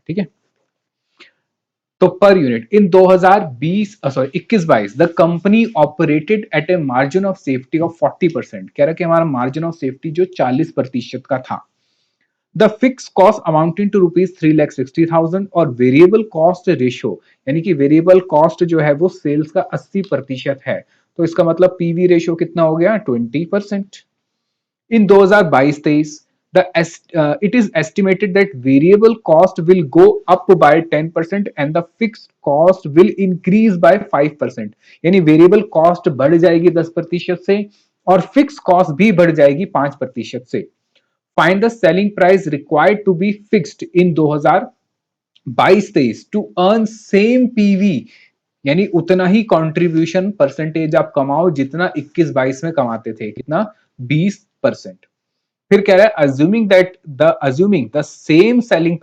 ठीक है। तो per unit in 21-22 the company operated at a margin of safety of 40%। कह रहा कि हमारा मार्जिन ऑफ सेफ्टी जो 40% का था। The fix cost amounting to ₹3,60,000 और वेरिएबल कॉस्ट रेशियो यानी कि वेरिएबल कॉस्ट जो है वो सेल्स का 80% है। तो इसका मतलब पीवी रेशियो कितना हो गया 20%। In 2022-23, it is estimated that variable cost will go up by 10% and the fixed cost will increase by 5%। यानी वेरिएबल कॉस्ट बढ़ जाएगी 10% से और फिक्स कॉस्ट भी बढ़ जाएगी 5% से। Find the selling price required to be fixed in 2022-23 to earn same PV, यानी उतना ही कंट्रीब्यूशन परसेंटेज आप कमाओ जितना 21-22 में कमाते थे। कितना 20%। फिर कह रहा है assuming the same selling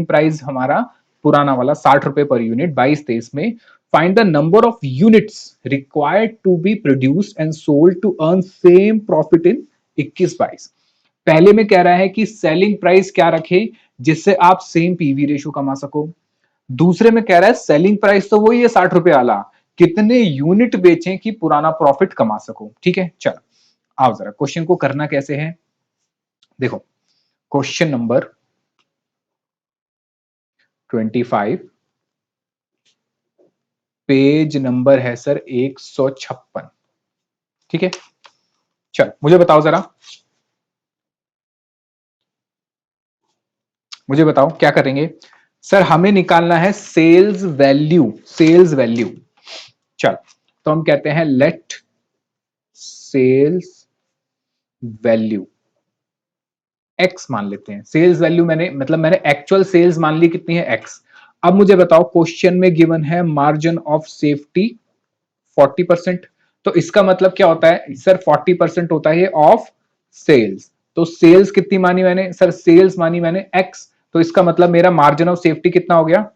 price हमारा पुराना वाला 60 रुपए पर यूनिट 22-23 में। Find the number of units required to be produced and sold to earn same profit in 21-22। पहले में कह रहा है कि सेलिंग प्राइस क्या रखे जिससे आप सेम पीवी रेशियो कमा सको। दूसरे में कह रहा है सेलिंग प्राइस तो वही है 60 रुपए वाला, कितने यूनिट बेचें कि पुराना प्रॉफिट कमा सको। ठीक है, चलो आओ जरा क्वेश्चन को करना कैसे है। देखो क्वेश्चन नंबर 25, पेज नंबर है सर 156। ठीक है, चल मुझे बताओ जरा, मुझे बताओ क्या करेंगे। सर हमें निकालना है सेल्स वैल्यू, सेल्स वैल्यू। चल तो हम कहते हैं लेट सेल्स वैल्यू एक्स मान लेते हैं। सेल्स वैल्यू मैंने एक्चुअल सेल्स मान ली कितनी है एक्स। अब मुझे बताओ क्वेश्चन में गिवन है मार्जिन ऑफ सेफ्टी 40%। तो इसका मतलब क्या होता है सर 40% होता है ऑफ सेल्स। तो सेल्स कितनी मानी मैंने सर, सेल्स मानी मैंने एक्स। तो इसका मतलब मेरा मार्जिन ऑफ सेफ्टी कितना हो गया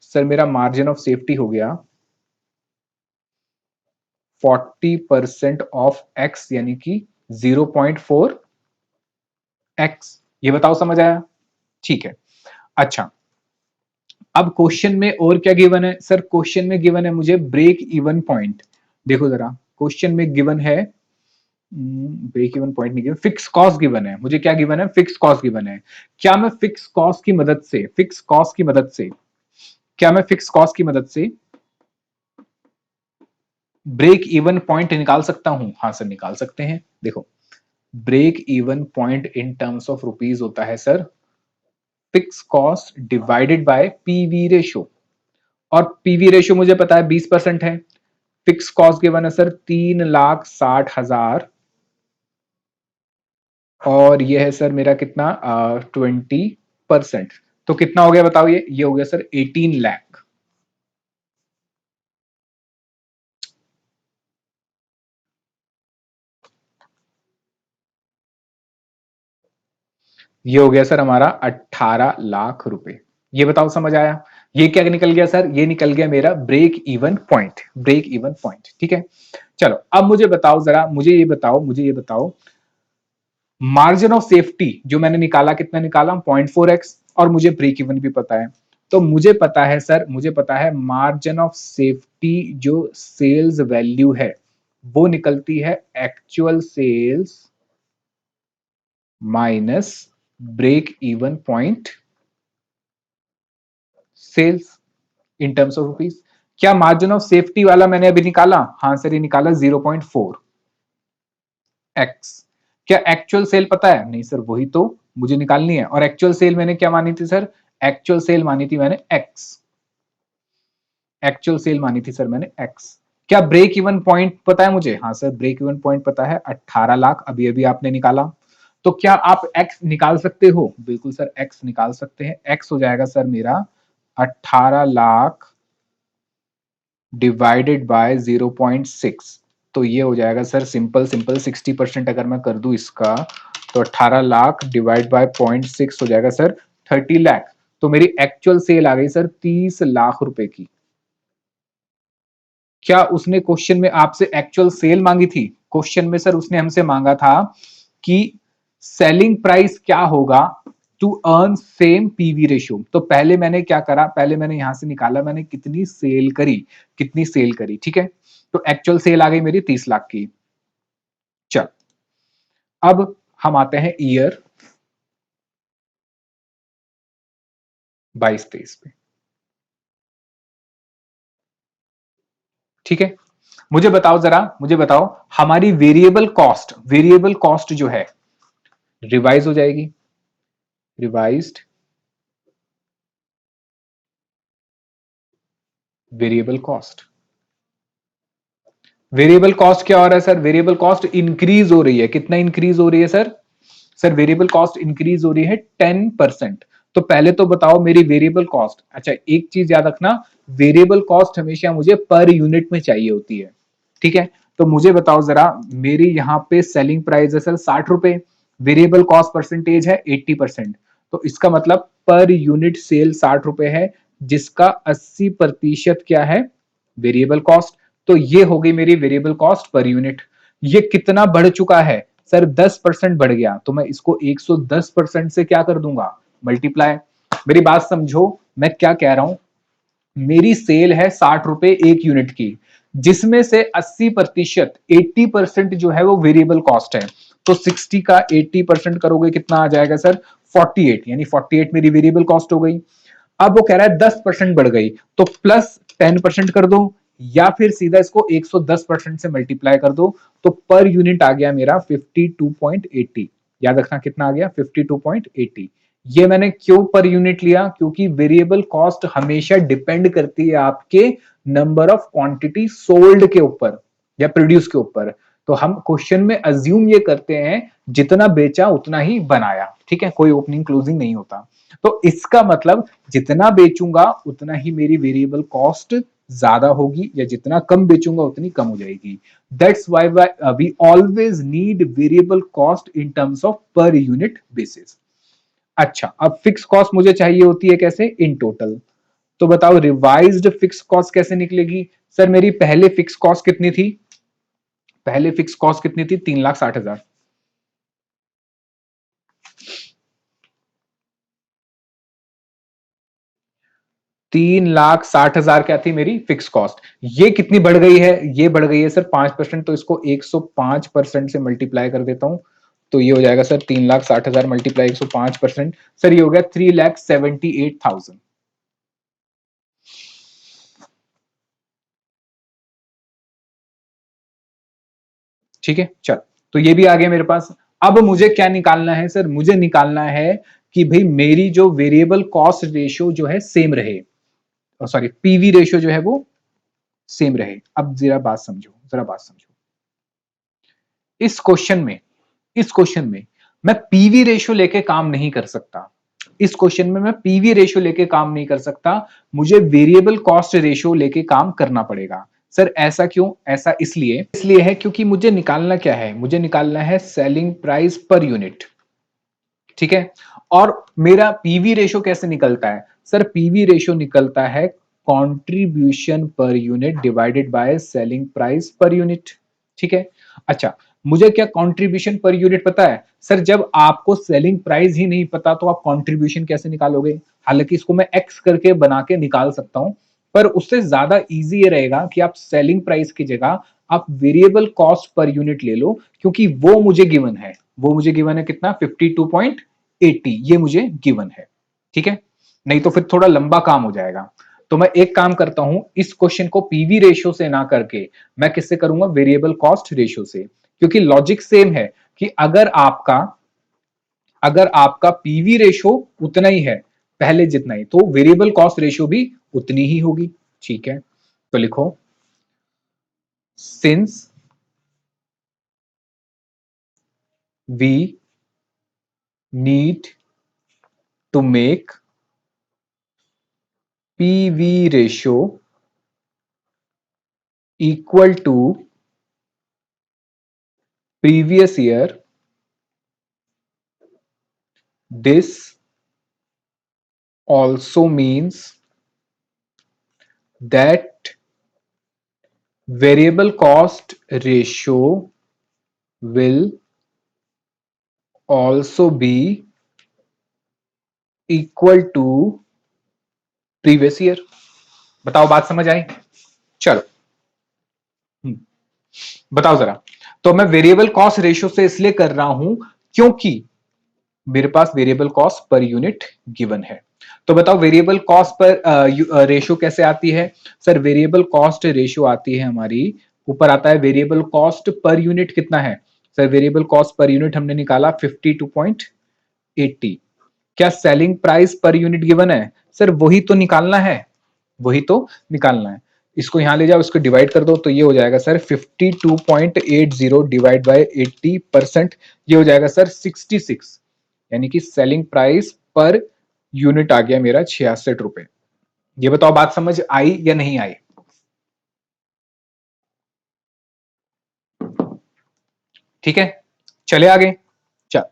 सर, मेरा मार्जिन ऑफ सेफ्टी हो गया 40% ऑफ एक्स यानी कि 0.4 एक्स। ये बताओ समझ आया? ठीक है, अच्छा अब क्वेश्चन में और क्या गिवन है सर, क्वेश्चन में गिवन है मुझे ब्रेक इवन पॉइंट। देखो जरा क्वेश्चन में गिवन है ब्रेक इवन पॉइंट नहीं गिवन, फिक्स कॉस्ट गिवन है मुझे। क्या गिवन है? फिक्स कॉस्ट गिवन है। क्या मैं फिक्स कॉस्ट की मदद से क्या मैं फिक्स कॉस्ट की मदद से ब्रेक इवन पॉइंट निकाल सकता हूं? हाँ सर निकाल सकते हैं। देखो break even point in terms of rupees होता है sir fix cost divided by PV ratio. और पीवी रेशियो मुझे पता है 20% है। फिक्स कॉस्ट गिवन है सर 3,60,000 और ये है सर मेरा कितना 20%। तो कितना हो गया बताओ? ये हो गया सर 18 लाख। ये हो गया सर हमारा 18 लाख रुपए। ये बताओ समझ आया? ये क्या निकल गया सर? ये निकल गया मेरा break even point, break even point. ठीक है, चलो अब मुझे बताओ जरा, मुझे ये बताओ मार्जिन ऑफ सेफ्टी जो मैंने निकाला कितना निकाला 0.4x और मुझे ब्रेक इवन भी पता है। तो मुझे पता है सर, मुझे पता है मार्जिन ऑफ सेफ्टी जो सेल्स वैल्यू है वो निकलती है actual sales minus break even point sales in terms of rupees. क्या मार्जिन ऑफ सेफ्टी वाला मैंने अभी निकाला? हाँ सर ये निकाला 0.4 एक्स। क्या एक्चुअल सेल पता है? नहीं सर वही तो मुझे निकालनी है। और एक्चुअल सेल मैंने क्या मानी थी सर? एक्चुअल सेल मानी थी मैंने एक्स। एक्चुअल सेल मानी थी सर मैंने एक्स। क्या ब्रेक इवन पॉइंट पता है मुझे? हाँ सर ब्रेक इवन पॉइंट पता है 18 लाख, अभी अभी आपने निकाला। तो क्या आप एक्स निकाल सकते हो? बिल्कुल सर एक्स निकाल सकते हैं। एक्स हो जाएगा सर मेरा 18 लाख डिवाइडेड बाय 0.6। तो ये हो जाएगा सर सिंपल 60% अगर मैं कर दूं इसका तो 18 लाख डिवाइड बाय 0.6 हो जाएगा सर 30 लाख। तो मेरी एक्चुअल सेल आ गई सर 30 लाख रुपए की। क्या उसने क्वेश्चन में आपसे एक्चुअल सेल मांगी थी? क्वेश्चन में सर उसने हमसे मांगा था कि सेलिंग प्राइस क्या होगा to earn same PV ratio. तो पहले मैंने क्या करा, पहले मैंने यहां से निकाला मैंने कितनी सेल करी, कितनी सेल करी, ठीक है। तो एक्चुअल सेल आ गई मेरी 30 लाख की। चल अब हम आते हैं ईयर 22-23 पे, ठीक है। मुझे बताओ जरा, मुझे बताओ हमारी वेरिएबल कॉस्ट जो है रिवाइज हो जाएगी, revised variable cost. Variable cost क्या हो रहा है सर, वेरिएबल कॉस्ट इंक्रीज हो रही है, कितना इंक्रीज हो रही है sir, sir variable cost increase हो रही है 10%। तो पहले तो बताओ मेरी वेरिएबल कॉस्ट, अच्छा एक चीज याद रखना, वेरिएबल कॉस्ट हमेशा मुझे पर यूनिट में चाहिए होती है, ठीक है। तो मुझे बताओ जरा, मेरी यहाँ पे सेलिंग प्राइस है सर 60 रुपए, वेरिएबल कॉस्ट परसेंटेज है 80%, तो इसका मतलब पर यूनिट सेल 60 रुपए है, जिसका 80% क्या है, वेरिएबल कॉस्ट। तो ये हो गई मेरी वेरिएबल कॉस्ट पर यूनिट। ये कितना बढ़ चुका है सर, 10% बढ़ गया, तो मैं इसको 110% से क्या कर दूंगा, मल्टीप्लाई। मेरी बात समझो मैं क्या कह रहा हूं, मेरी सेल है 60 रुपए एक यूनिट की, जिसमें से 80%, 80% जो है वो वेरिएबल कॉस्ट है। तो 60 का 80% करोगे कितना आ जाएगा सर, 48, यानी 48 मेरी वेरिएबल कॉस्ट हो गई। अब वो कह रहा है 10% बढ़ गई, तो प्लस 10% कर दो, या फिर सीधा इसको 110% से मल्टीप्लाई कर दो, तो पर यूनिट आ गया मेरा 52.80। याद रखना कितना आ गया, 52.80। ये मैंने क्यों पर यूनिट लिया, क्योंकि वेरिएबल कॉस्ट हमेशा डिपेंड करती है आपके नंबर ऑफ क्वांटिटी सोल्ड के ऊपर या प्रोड्यूस के ऊपर। तो हम क्वेश्चन में अज्यूम ये करते हैं जितना बेचा उतना ही बनाया, ठीक है, कोई ओपनिंग क्लोजिंग नहीं होता। तो इसका मतलब जितना बेचूंगा उतना ही मेरी वेरिएबल कॉस्ट ज्यादा होगी, या जितना कम बेचूंगा उतनी कम हो जाएगी। That's why we always need variable cost in terms of per unit basis. अच्छा अब फिक्स कॉस्ट मुझे चाहिए होती है कैसे, इन टोटल। तो बताओ रिवाइज्ड फिक्स कॉस्ट कैसे निकलेगी, सर मेरी पहले फिक्स कॉस्ट कितनी थी, पहले फिक्स कॉस्ट कितनी थी, 3,60,000। 3,60,000 क्या थी मेरी फिक्स कॉस्ट, ये कितनी बढ़ गई है, ये बढ़ गई है सर 5%, तो इसको 105% से मल्टीप्लाई कर देता हूं, तो ये हो जाएगा सर 3,60,000 मल्टीप्लाई 105%, सर ये हो गया 3,78,000। ठीक है चल, तो ये भी आ गया मेरे पास। अब मुझे क्या निकालना है सर, मुझे निकालना है कि भाई मेरी जो वेरिएबल कॉस्ट रेशियो जो है सेम रहे, सॉरी पीवी रेशियो जो है वो सेम रहे। अब जरा बात समझो, जरा बात समझो, इस क्वेश्चन में, इस क्वेश्चन में मैं पीवी रेशियो लेके काम नहीं कर सकता, इस क्वेश्चन में मैं पीवी रेशियो लेके काम नहीं कर सकता, मुझे वेरिएबल कॉस्ट रेशियो लेके काम करना पड़ेगा। सर ऐसा क्यों, ऐसा इसलिए इसलिए है क्योंकि मुझे निकालना क्या है, मुझे निकालना है सेलिंग प्राइस पर यूनिट, ठीक है। और मेरा पीवी रेशियो कैसे निकलता है सर, पीवी रेशियो निकलता है contribution per unit divided by selling price per unit, ठीक है। अच्छा मुझे क्या कंट्रीब्यूशन पर यूनिट पता है सर, जब आपको सेलिंग प्राइस ही नहीं पता तो आप कंट्रीब्यूशन कैसे निकालोगे, हालांकि इसको मैं एक्स करके बना के निकाल सकता हूं, पर उससे ज्यादा इजी ये रहेगा कि आप सेलिंग प्राइस की जगह आप वेरिएबल कॉस्ट पर यूनिट ले लो, क्योंकि वो मुझे गिवन है, वो मुझे गिवन है कितना, 52.80, ये मुझे गिवन है, ठीक है। नहीं तो फिर थोड़ा लंबा काम हो जाएगा। तो मैं एक काम करता हूं, इस क्वेश्चन को पीवी रेशियो से ना करके मैं किससे करूंगा, वेरिएबल कॉस्ट रेशियो से, क्योंकि लॉजिक सेम है कि अगर आपका पीवी रेशियो उतना ही है पहले जितना ही, तो वेरिएबल कॉस्ट रेशियो भी उतनी ही होगी, ठीक है। तो लिखो, since we need to make PV ratio equal to previous year, this also means that variable cost ratio will also be equal to previous year. बताओ बात समझ आई? चलो बताओ जरा। तो मैं वेरिएबल कॉस्ट रेशियो से इसलिए कर रहा हूं क्योंकि मेरे पास वेरिएबल कॉस्ट पर यूनिट गिवन है। तो बताओ वेरिएबल कॉस्ट पर रेशियो कैसे आती है? सर वेरिएबल कॉस्ट रेशियो आती है हमारी, ऊपर आता है वेरिएबल कॉस्ट पर यूनिट कितना है। सर वेरिएबल कॉस्ट पर यूनिट हमने निकाला 52.80। क्या सेलिंग प्राइस पर यूनिट गिवन है? सर वही तो निकालना है, वही तो निकालना है। इसको यहां ले जाओ, इसको डिवाइड कर दो, तो ये हो जाएगा सर 52.80 डिवाइड बाय 80%, ये हो जाएगा सर 66। यानी कि सेलिंग प्राइस पर यूनिट आ गया मेरा 66 रुपए। ये बताओ बात समझ आई या नहीं आई? ठीक है, चले आगे। चल,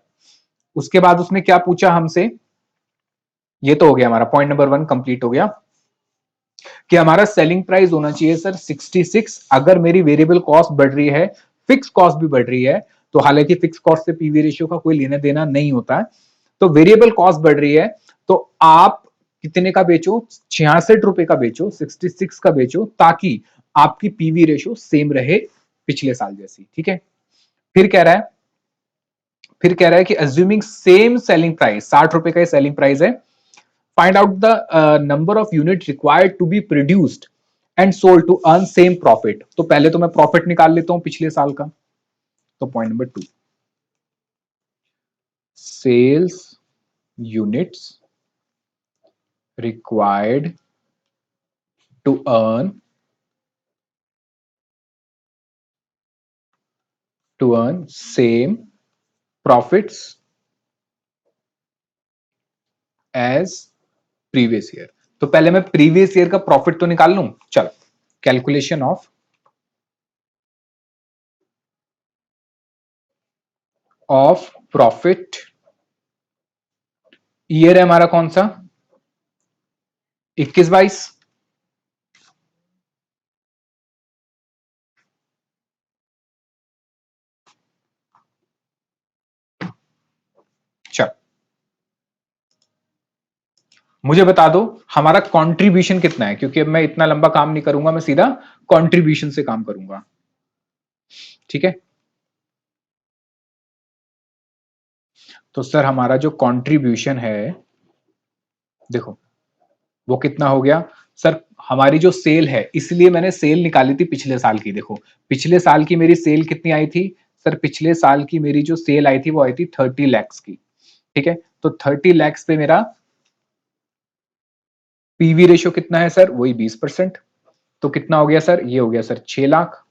उसके बाद उसने क्या पूछा हमसे? ये तो हो गया हमारा पॉइंट नंबर 1 कंप्लीट हो गया कि हमारा सेलिंग प्राइस होना चाहिए सर 66। अगर मेरी वेरिएबल कॉस्ट बढ़ रही है, फिक्स कॉस्ट भी बढ़ रही है, तो हालांकि फिक्स कॉस्ट से पीवी रेशियो का कोई लेना देना नहीं होता है, तो वेरिएबल कॉस्ट बढ़ रही है तो आप कितने का बेचो? 66 रुपए का बेचो, 66 का बेचो, ताकि आपकी पीवी रेशियो सेम रहे पिछले साल जैसी। ठीक है, फिर कह रहा है, फिर कह रहा है कि अज्यूमिंग सेम सेलिंग प्राइस, 60 रुपए का सेलिंग प्राइस है, find out the number of units required to be produced and sold to earn same profit। तो पहले तो मैं प्रॉफिट निकाल लेता हूं पिछले साल का। तो point number 2, sales units required to earn same profits as previous year. तो पहले मैं प्रीवियस ईयर का प्रॉफिट तो निकाल लूं। चलो, कैलकुलेशन ऑफ प्रॉफिट। ईयर है हमारा कौन सा? 21-22। चलो मुझे बता दो हमारा कंट्रीब्यूशन कितना है, क्योंकि अब मैं इतना लंबा काम नहीं करूंगा, मैं सीधा कंट्रीब्यूशन से काम करूंगा। ठीक है, तो सर हमारा जो कंट्रीब्यूशन है, देखो वो कितना हो गया सर? हमारी जो सेल है, इसलिए मैंने सेल निकाली थी पिछले साल की। देखो पिछले साल की मेरी सेल कितनी आई थी सर? पिछले साल की मेरी जो सेल आई थी वो आई थी 30 lakhs की। ठीक है, तो 30 lakhs पे मेरा पीवी रेशियो कितना है सर? वही 20%। तो कितना हो गया सर? ये हो गया सर 6 लाख।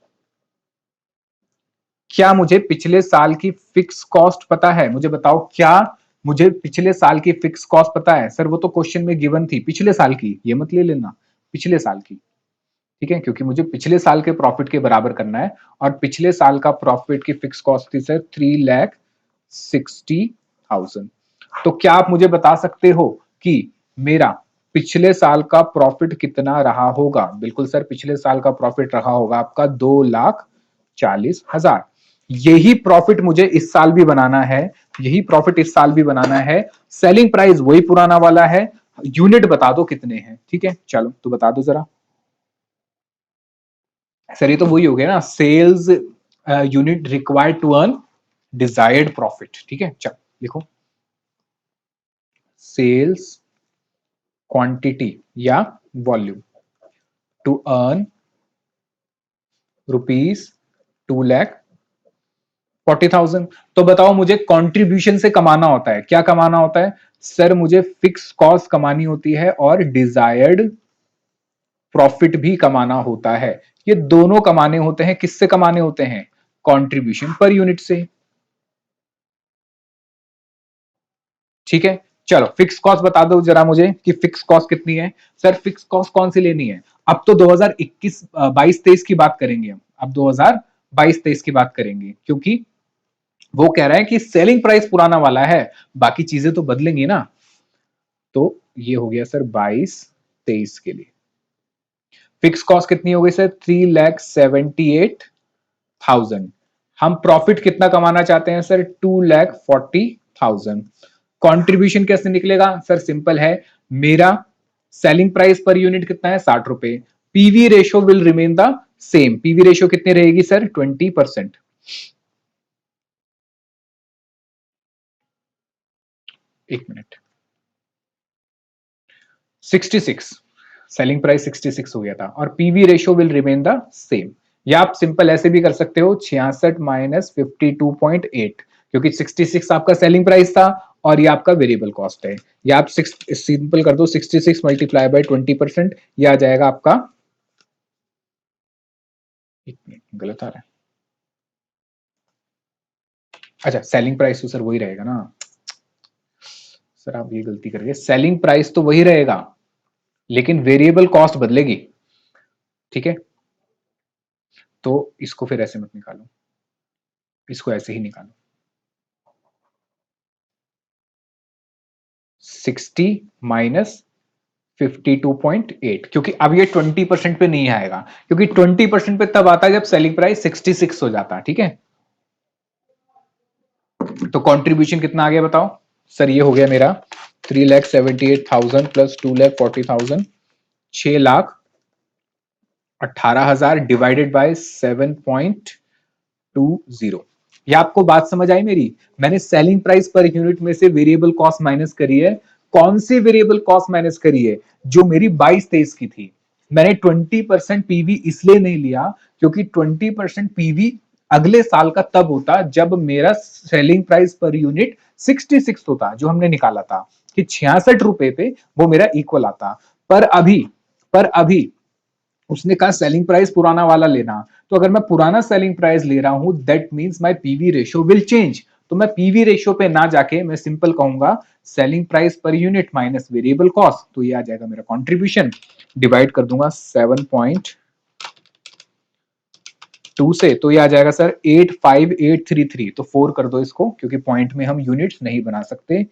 क्या मुझे पिछले साल की फिक्स कॉस्ट पता है? मुझे बताओ, क्या मुझे पिछले साल की फिक्स कॉस्ट पता है? सर वो तो क्वेश्चन में गिवन थी पिछले साल की, ये मत ले लेना, पिछले साल की। ठीक है, क्योंकि मुझे पिछले साल के प्रॉफिट के बराबर करना है, और पिछले साल का प्रॉफिट की फिक्स कॉस्ट थी सर 3,60,000। तो क्या आप मुझे बता सकते हो कि मेरा पिछले साल का प्रॉफिट कितना रहा होगा? बिल्कुल सर, पिछले साल का प्रॉफिट रहा होगा आपका 2,40,000। यही प्रॉफिट मुझे इस साल भी बनाना है, यही प्रॉफिट इस साल भी बनाना है। सेलिंग प्राइस वही पुराना वाला है, यूनिट बता दो कितने हैं। ठीक है, चलो तो बता दो जरा। सर ये तो वही हो गया ना, sales unit required to earn desired profit. ठीक है, चलो लिखो, सेल्स क्वांटिटी या वॉल्यूम टू अर्न ₹2,40,000। तो बताओ मुझे कंट्रीब्यूशन से कमाना होता है, क्या कमाना होता है सर? मुझे फिक्स कॉस्ट कमानी होती है और डिजायर्ड प्रॉफिट भी कमाना होता है। ये दोनों कमाने होते हैं, किससे कमाने होते हैं? कंट्रीब्यूशन पर यूनिट से। ठीक है, चलो फिक्स कॉस्ट बता दो जरा मुझे कि फिक्स कॉस्ट कितनी है। सर फिक्स कॉस्ट कौन सी लेनी है? अब तो 2021 22-23 की बात करेंगे हम, अब 2022-23 की बात करेंगे, क्योंकि वो कह रहा है कि सेलिंग प्राइस पुराना वाला है, बाकी चीजें तो बदलेंगी ना। तो ये हो गया सर 22-23 के लिए। फिक्स कॉस्ट कितनी हो गई सर? 3,78,000। हम प्रॉफिट कितना कमाना चाहते हैं सर? 2,40,000। कंट्रीब्यूशन कैसे निकलेगा सर? सिंपल है, मेरा सेलिंग प्राइस पर यूनिट कितना है? 60 रुपए। PV ratio will remain the same. PV ratio कितनी रहेगी सर? 20%। एक मिनट, 66, सेलिंग प्राइस 66 हो गया था और PV ratio will remain the same. या आप सिंपल ऐसे भी कर सकते हो, 66 माइनस 52.8, क्योंकि 66 आपका सेलिंग प्राइस था और ये आपका वेरिएबल कॉस्ट है। या आप सिंपल कर दो, 66 मल्टीप्लाई बाय 20%, ये आ जाएगा आपका, एक मिनट गलत आ रहा है, अच्छा सेलिंग प्राइस तो सर वही रहेगा ना सर, आप ये गलती कर गए, सेलिंग प्राइस तो वही रहेगा लेकिन वेरिएबल कॉस्ट बदलेगी। ठीक है, तो इसको फिर ऐसे मत निकालो, इसको ऐसे ही निकालो, 60 माइनस 52.8, क्योंकि अब ये 20% पे नहीं आएगा, क्योंकि 20% पे तब आता है जब सेलिंग प्राइस 66 हो जाता है। ठीक है, तो कंट्रीब्यूशन कितना आ गया बताओ सर? ये हो गया मेरा 3,78,000 प्लस 2,40,000, 6,18,000 डिवाइडेड बाय 7.20। ये आपको बात समझ आई मेरी? मैंने सेलिंग प्राइस पर यूनिट में से वेरिएबल कॉस्ट माइनस करी है। कौन सी वेरिएबल कॉस्ट माइनस करी है? जो मेरी 22-23 की थी। मैंने 20% पीवी इसलिए नहीं लिया क्योंकि 20% पीवी अगले साल का तब होता जब मेरा सेलिंग प्राइस पर यूनिट 66 होता, जो हमने निकाला था कि 66 रुपए पे वो मेरा इक्वल आता। पर अभी उसने कहा सेलिंग प्राइस पुराना वाला लेना, तो अगर मैं पुराना सेलिंग प्राइस ले रहा हूं that means my PV ratio will change. तो मैं पीवी रेशियो पे ना जाके मैं सिंपल कहूंगा selling price per unit minus variable cost, तो ये आ जाएगा मेरा कंट्रीब्यूशन, डिवाइड कर दूंगा 7.2 से, तो ये आ जाएगा सर 85833। तो 4 कर दो इसको, क्योंकि पॉइंट में हम यूनिट्स नहीं बना सकते।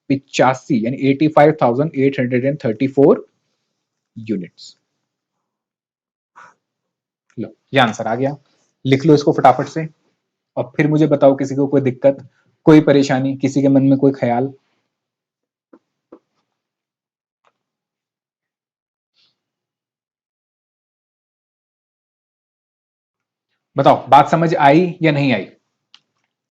85 यानी 85,834 यूनिट्स। लो ये आंसर आ गया, लिख लो इसको फटाफट से और फिर मुझे बताओ किसी को कोई दिक्कत, कोई परेशानी, किसी के मन में कोई ख्याल? बताओ, बात समझ आई या नहीं आई?